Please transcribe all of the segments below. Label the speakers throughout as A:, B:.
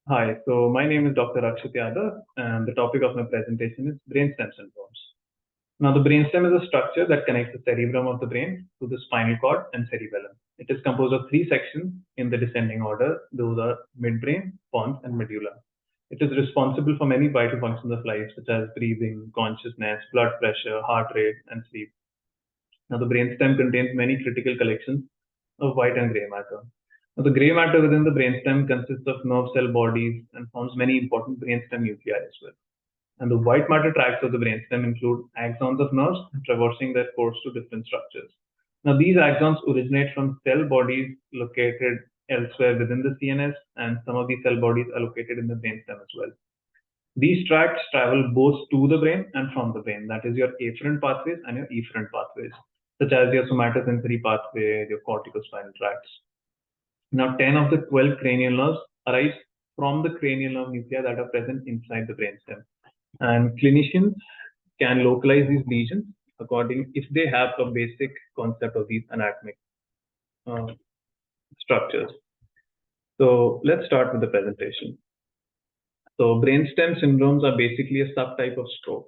A: Hi, so my name is Dr. Akshit Yadav, and the topic of my presentation is brainstem syndromes. Now, the brainstem is a structure that connects the cerebrum of the brain to the spinal cord and cerebellum. It is composed of three sections in the descending order. Those are midbrain, pons, and medulla. It is responsible for many vital functions of life, such as breathing, consciousness, blood pressure, heart rate, and sleep. Now, the brainstem contains many critical collections of white and gray matter. Now, the gray matter within the brainstem consists of nerve cell bodies and forms many important brainstem nuclei as well. And the white matter tracts of the brainstem include axons of nerves traversing their course to different structures. Now, these axons originate from cell bodies located elsewhere within the CNS, and some of these cell bodies are located in the brainstem as well. These tracts travel both to the brain and from the brain, that is your afferent pathways and your efferent pathways, such as your somatosensory pathway, your corticospinal tracts. Now, 10 of the 12 cranial nerves arise from the cranial nerve nuclei that are present inside the brainstem. And clinicians can localize these lesions according if they have a basic concept of these anatomic structures. So let's start with the presentation. So brainstem syndromes are basically a subtype of stroke.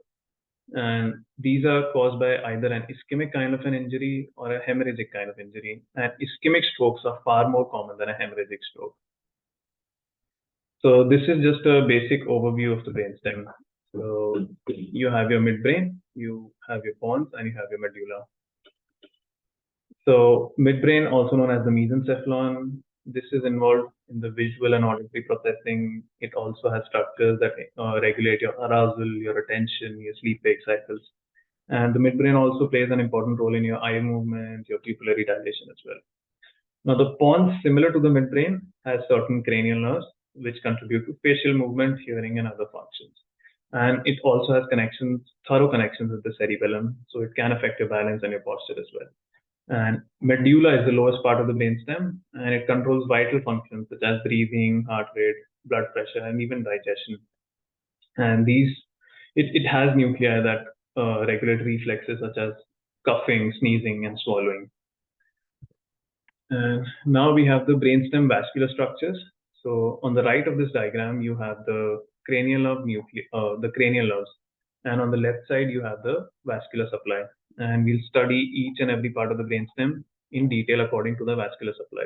A: And these are caused by either an ischemic kind of an injury or a hemorrhagic kind of injury. And ischemic strokes are far more common than a hemorrhagic stroke. So this is just a basic overview of the brainstem. So you have your midbrain, you have your pons, and you have your medulla. So midbrain, also known as the mesencephalon, this is involved in the visual and auditory processing. It also has structures that regulate your arousal, your attention, your sleep-wake cycles. And the midbrain also plays an important role in your eye movement, your pupillary dilation as well. Now, the pons, similar to the midbrain, has certain cranial nerves which contribute to facial movement, hearing, and other functions. And it also has connections, thorough connections with the cerebellum, so it can affect your balance and your posture as well. And medulla is the lowest part of the brainstem, and it controls vital functions such as breathing, heart rate, blood pressure, and even digestion. And it has nuclei that regulate reflexes such as coughing, sneezing, and swallowing. And now we have the brainstem vascular structures. So on the right of this diagram, you have the cranial nerve the cranial nerves, and on the left side you have the vascular supply. And we'll study each and every part of the brainstem in detail according to the vascular supply.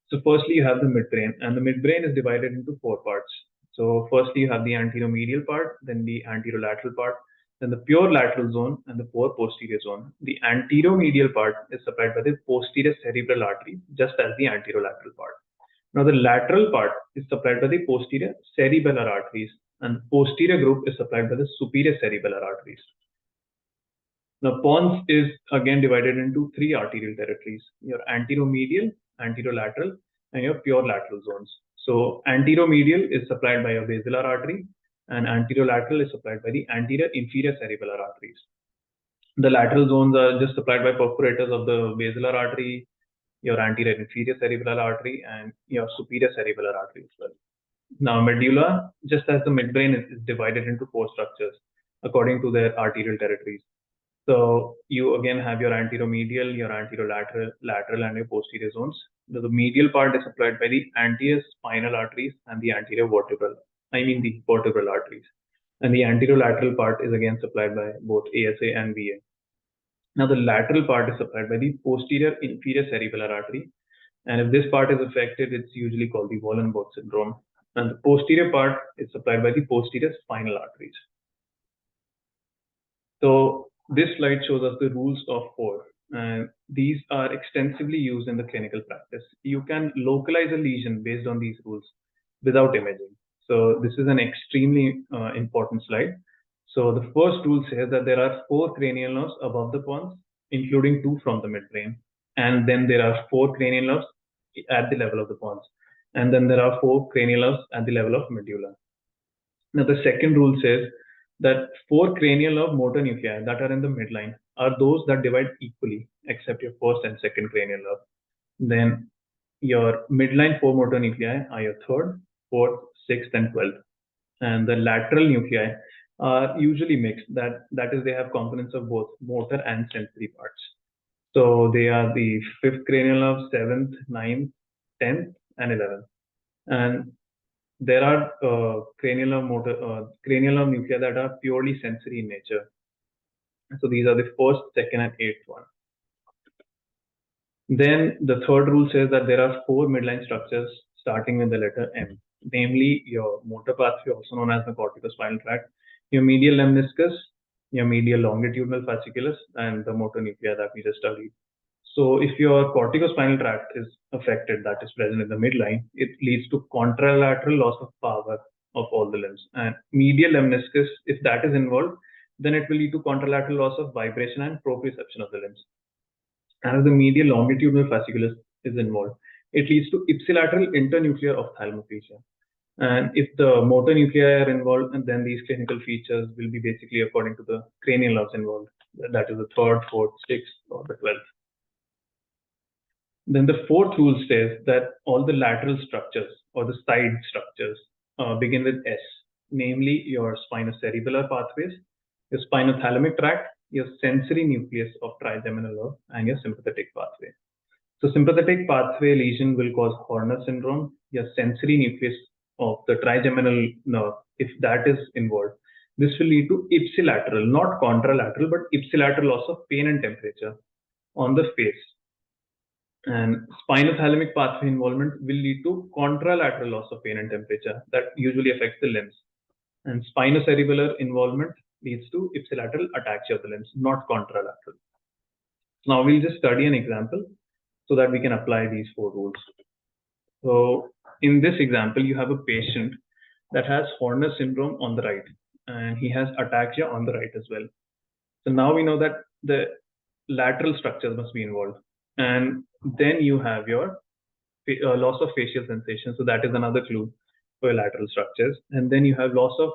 A: So firstly, you have the midbrain, and the midbrain is divided into four parts. So firstly, you have the anteromedial part, then the anterolateral part, then the pure lateral zone, and the pure posterior zone. The anteromedial part is supplied by the posterior cerebral artery, just as the anterolateral part. Now, the lateral part is supplied by the posterior cerebellar arteries, and the posterior group is supplied by the superior cerebellar arteries. Now, pons is again divided into three arterial territories: your anteromedial, anterolateral, and your pure lateral zones. So, anteromedial is supplied by your basilar artery, and anterolateral is supplied by the anterior inferior cerebellar arteries. The lateral zones are just supplied by perforators of the basilar artery, your anterior inferior cerebellar artery, and your superior cerebellar artery as well. Now, medulla, just as the midbrain, is divided into four structures according to their arterial territories. So you again have your anteromedial, your anterolateral, lateral, and your posterior zones. The medial part is supplied by the anterior spinal arteries and the anterior vertebral, the vertebral arteries. And the anterolateral part is again supplied by both ASA and VA. Now the lateral part is supplied by the posterior inferior cerebellar artery. And if this part is affected, it's usually called the Wallenberg syndrome. And the posterior part is supplied by the posterior spinal arteries. So this slide shows us the rules of four, and these are extensively used in the clinical practice. You can localize a lesion based on these rules without imaging. So this is an extremely important slide. So the first rule says that there are four cranial nerves above the pons, including two from the midbrain. And then there are four cranial nerves at the level of the pons. And then there are four cranial nerves at the level of medulla. Now the second rule says that four cranial nerve motor nuclei that are in the midline are those that divide equally, except your first and second cranial nerve. Then your midline four motor nuclei are your third, fourth, sixth, and 12th. And the lateral nuclei are usually mixed. That is, they have components of both motor and sensory parts. So they are the fifth cranial nerve, seventh, ninth, 10th, and 11th. And There are cranial nerve nuclei that are purely sensory in nature. So these are the first, second, and eighth one. Then the third rule says that there are 4 midline structures starting with the letter M, namely your motor pathway, also known as the corticospinal tract, your medial lemniscus, your medial longitudinal fasciculus, and the motor nuclei that we just studied. So if your corticospinal tract is affected, that is present in the midline, it leads to contralateral loss of power of all the limbs. And medial lemniscus, if that is involved, then it will lead to contralateral loss of vibration and proprioception of the limbs. And if the medial longitudinal fasciculus is involved, it leads to ipsilateral internuclear ophthalmoplegia. And if the motor nuclei are involved, and then these clinical features will be basically according to the cranial nerves involved. That is the third, fourth, sixth, or the 12th. Then the fourth rule says that all the lateral structures or the side structures begin with S, namely your spinocerebellar pathways, your spinothalamic tract, your sensory nucleus of trigeminal nerve, and your sympathetic pathway. So sympathetic pathway lesion will cause Horner syndrome. Your sensory nucleus of the trigeminal nerve, if that is involved, this will lead to ipsilateral, not contralateral, but ipsilateral loss of pain and temperature on the face. And spinothalamic pathway involvement will lead to contralateral loss of pain and temperature that usually affects the limbs. And spinocerebellar involvement leads to ipsilateral ataxia of the limbs, not contralateral. Now we'll just study an example so that we can apply these 4 rules. So in this example, you have a patient that has Horner syndrome on the right, and he has ataxia on the right as well. So now we know that the lateral structures must be involved. And then you have your loss of facial sensation. So that is another clue for your lateral structures. And then you have loss of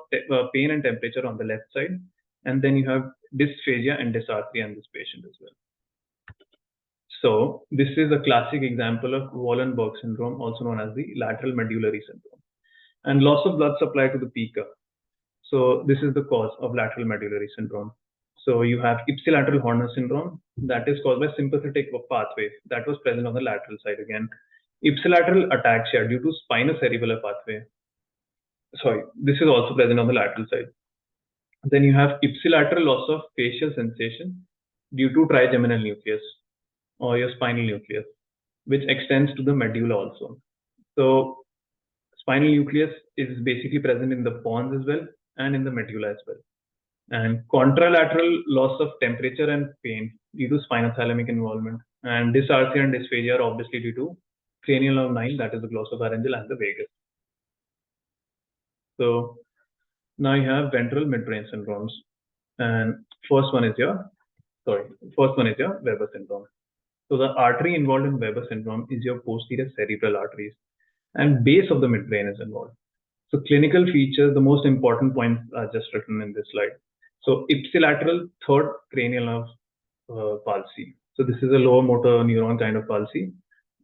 A: pain and temperature on the left side. And then you have dysphagia and dysarthria in this patient as well. So this is a classic example of Wallenberg syndrome, also known as the lateral medullary syndrome. And loss of blood supply to the pica. So this is the cause of lateral medullary syndrome. So you have ipsilateral Horner syndrome that is caused by sympathetic pathway that was present on the lateral side again. Ipsilateral ataxia due to spinocerebellar pathway. Sorry, this is also present on the lateral side. Then you have ipsilateral loss of facial sensation due to trigeminal nucleus or your spinal nucleus, which extends to the medulla also. So spinal nucleus is basically present in the pons as well and in the medulla as well. And contralateral loss of temperature and pain due to spinothalamic involvement. And dysarthria and dysphagia are obviously due to cranial nerve 9, that is the glossopharyngeal and the vagus. So now you have ventral midbrain syndromes. And first one is your Weber syndrome. So the artery involved in Weber syndrome is your posterior cerebral arteries, and base of the midbrain is involved. So clinical features, the most important points are just written in this slide. So ipsilateral third cranial nerve palsy. So this is a lower motor neuron kind of palsy,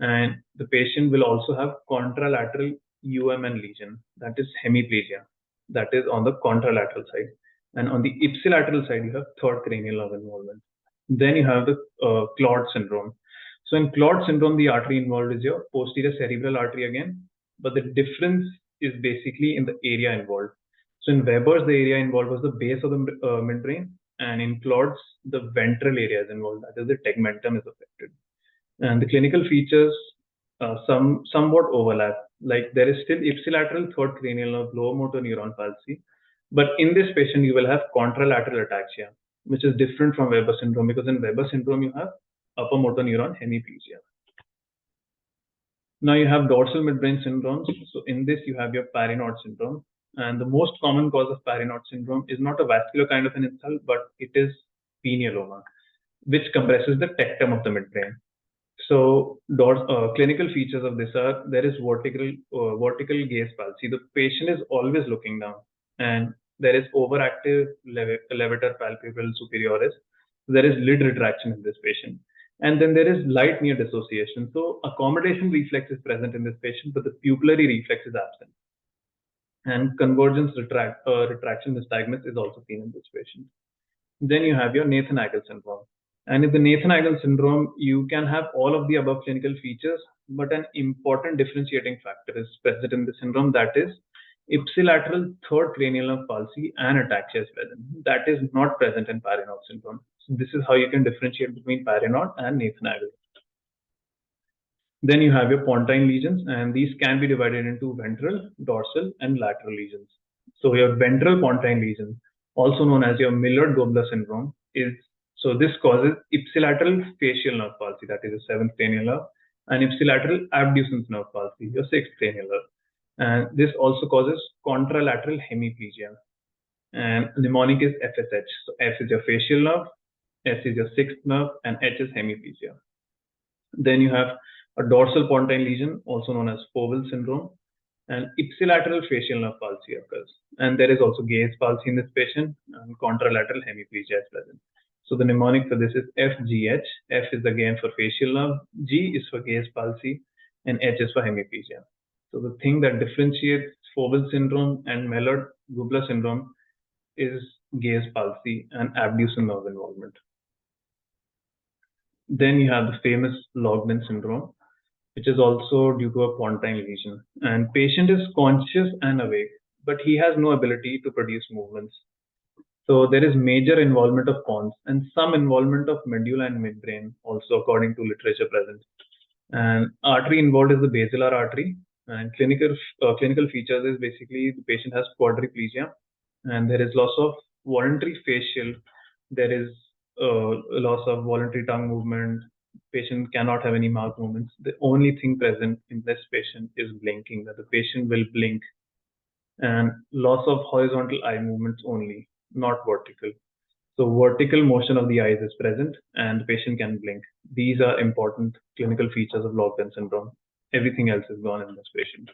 A: and the patient will also have contralateral UMN lesion, that is hemiplegia, that is on the contralateral side. And on the ipsilateral side, you have third cranial nerve involvement. Then you have the Claude syndrome. So in Claude syndrome, the artery involved is your posterior cerebral artery again, but the difference is basically in the area involved. So in Weber's, the area involved was the base of the midbrain, and in Claude's, the ventral area is involved, that is the tegmentum is affected. And the clinical features somewhat overlap. Like there is still ipsilateral third cranial nerve lower motor neuron palsy, but in this patient you will have contralateral ataxia, which is different from Weber syndrome, because in Weber syndrome you have upper motor neuron hemiplegia. Now you have dorsal midbrain syndromes. So in this you have your Parinot syndrome, and the most common cause of Parinot syndrome is not a vascular kind of an insult, but it is penioloma, which compresses the tectum of the midbrain. So clinical features of this are there is vertical gaze palsy. The patient is always looking down, and there is overactive levator palpebral superioris. There is lid retraction in this patient. And then there is light near dissociation. So accommodation reflex is present in this patient, but the pupillary reflex is absent. And convergence retraction nystagmus is also seen in this patient. Then you have your Nathan-Agel syndrome. And in the Nathan-Agel syndrome, you can have all of the above clinical features, but an important differentiating factor is present in the syndrome, that is ipsilateral third cranial nerve palsy and ataxia is present. That is not present in Parinaud syndrome. So this is how you can differentiate between Parinaud and Nathaniel. Then you have your Pontine lesions, and these can be divided into ventral, dorsal, and lateral lesions. So your ventral Pontine lesion, also known as your Millard-Gobler syndrome, is so this causes ipsilateral facial nerve palsy, that is the seventh cranial nerve, and ipsilateral abducens nerve palsy, your sixth cranial nerve. And this also causes contralateral hemiplegia. And mnemonic is FSH. So F is your facial nerve, S is your sixth nerve, and H is hemiplegia. Then you have a dorsal pontine lesion, also known as Fowell syndrome, and ipsilateral facial nerve palsy occurs. And there is also gaze palsy in this patient, and contralateral hemiplegia is present. So the mnemonic for this is FGH. F is again for facial nerve, G is for gaze palsy, and H is for hemiplegia. So the thing that differentiates Fowell syndrome and Medullary syndrome is gaze palsy and abducens nerve involvement. Then you have the famous Logden syndrome, which is also due to a pontine lesion. And patient is conscious and awake, but he has no ability to produce movements. So there is major involvement of pons and some involvement of medulla and midbrain also according to literature present. And artery involved is the basilar artery. And clinical features is basically the patient has quadriplegia, and there is loss of voluntary facial. There is loss of voluntary tongue movement. Patient cannot have any mouth movements. The only thing present in this patient is blinking, that the patient will blink, and loss of horizontal eye movements only, not vertical. So vertical motion of the eyes is present and the patient can blink. These are important clinical features of Logden syndrome. Everything else is gone in this patient.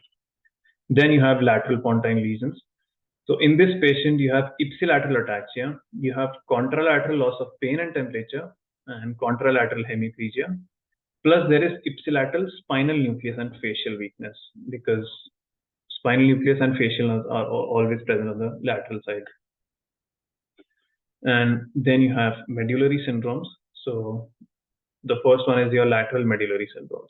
A: Then you have lateral pontine lesions. So in this patient, you have ipsilateral ataxia, you have contralateral loss of pain and temperature, and contralateral hemiplegia. Plus there is ipsilateral spinal nucleus and facial weakness, because spinal nucleus and facial nerves are always present on the lateral side. And then you have medullary syndromes. So the first one is your lateral medullary syndromes.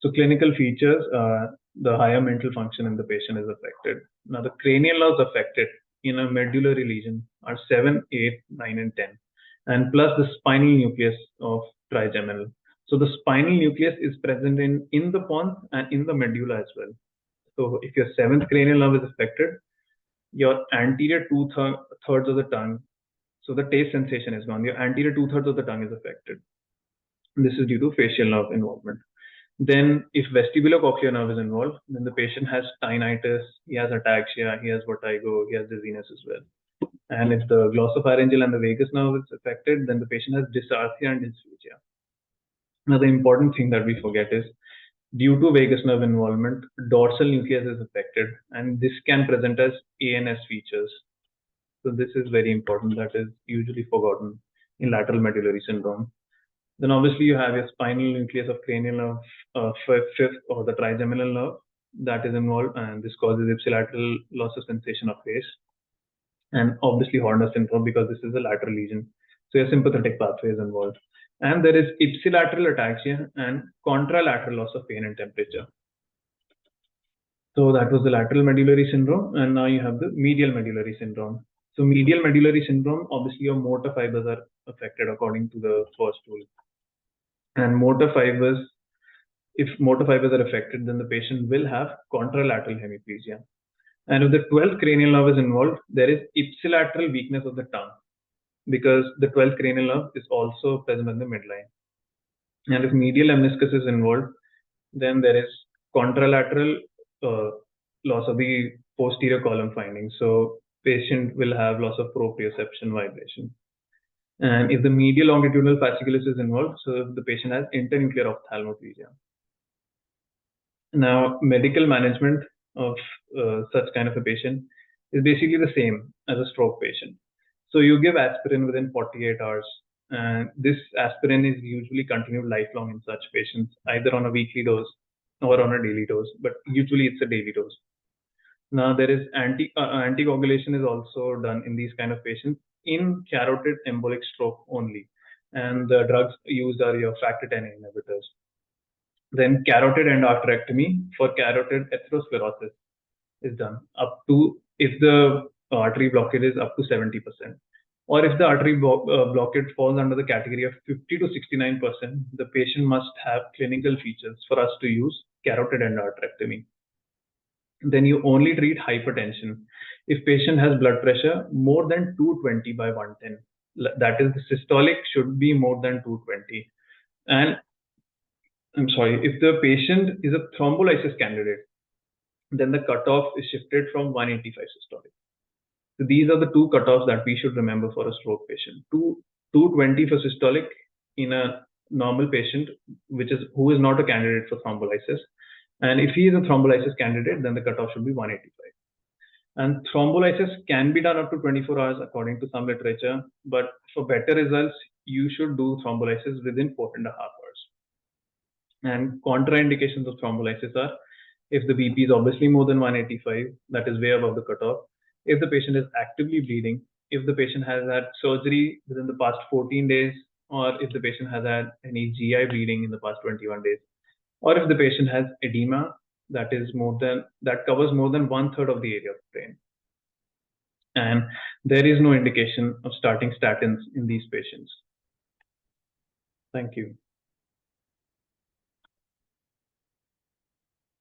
A: So clinical features, the higher mental function in the patient is affected. Now the cranial nerves affected in a medullary lesion are 7, 8, 9, and 10, and plus the spinal nucleus of trigeminal. So the spinal nucleus is present in the pons and in the medulla as well. So if your seventh cranial nerve is affected, your anterior two-thirds of the tongue, so the taste sensation is gone. Your anterior two-thirds of the tongue is affected. This is due to facial nerve involvement. Then if vestibulocochlear nerve is involved, then the patient has tinnitus, he has ataxia, he has vertigo, he has dizziness as well. And if the glossopharyngeal and the vagus nerve is affected, then the patient has dysarthria and dysphagia. Now the important thing that we forget is, due to vagus nerve involvement, dorsal nucleus is affected, and this can present as ANS features. So this is very important, that is usually forgotten in lateral medullary syndrome. Then obviously you have your spinal nucleus of cranial nerve, fifth, or the trigeminal nerve that is involved, and this causes ipsilateral loss of sensation of face. And obviously Horner syndrome, because this is a lateral lesion. So your sympathetic pathway is involved. And there is ipsilateral ataxia and contralateral loss of pain and temperature. So that was the lateral medullary syndrome, and now you have the medial medullary syndrome. So medial medullary syndrome, obviously your motor fibers are affected according to the first rule. And motor fibers, if motor fibers are affected, then the patient will have contralateral hemiplegia. And if the 12th cranial nerve is involved, there is ipsilateral weakness of the tongue, because the 12th cranial nerve is also present in the midline. And if medial lemniscus is involved, then there is contralateral loss of the posterior column findings. So patient will have loss of proprioception, vibration. And if the medial longitudinal fasciculus is involved, so the patient has internuclear ophthalmoplegia. Now, medical management of such kind of a patient is basically the same as a stroke patient. So you give aspirin within 48 hours, and this aspirin is usually continued lifelong in such patients, either on a weekly dose or on a daily dose, but usually it's a daily dose. Now there is anticoagulation is also done in these kind of patients in carotid embolic stroke only, and the drugs used are your factor Xa inhibitors. Then carotid endarterectomy for carotid atherosclerosis is done up to, if the artery blockage is up to 70%, or if the artery blockage falls under the category of 50 to 69%, the patient must have clinical features for us to use carotid endarterectomy. Then you only treat hypertension if patient has blood pressure more than 220 by 110. That is, the systolic should be more than 220. And I'm sorry, if the patient is a thrombolysis candidate, then the cutoff is shifted from 185 systolic. So these are the two cutoffs that we should remember for a stroke patient. 220 for systolic in a normal patient, who is not a candidate for thrombolysis. And if he is a thrombolysis candidate, then the cutoff should be 185. And thrombolysis can be done up to 24 hours according to some literature, but for better results, you should do thrombolysis within 4.5 hours. And contraindications of thrombolysis are if the BP is obviously more than 185, that is way above the cutoff, if the patient is actively bleeding, if the patient has had surgery within the past 14 days, or if the patient has had any GI bleeding in the past 21 days, or if the patient has edema that covers more than 1/3 of the area of the brain. And there is no indication of starting statins in these patients. Thank you.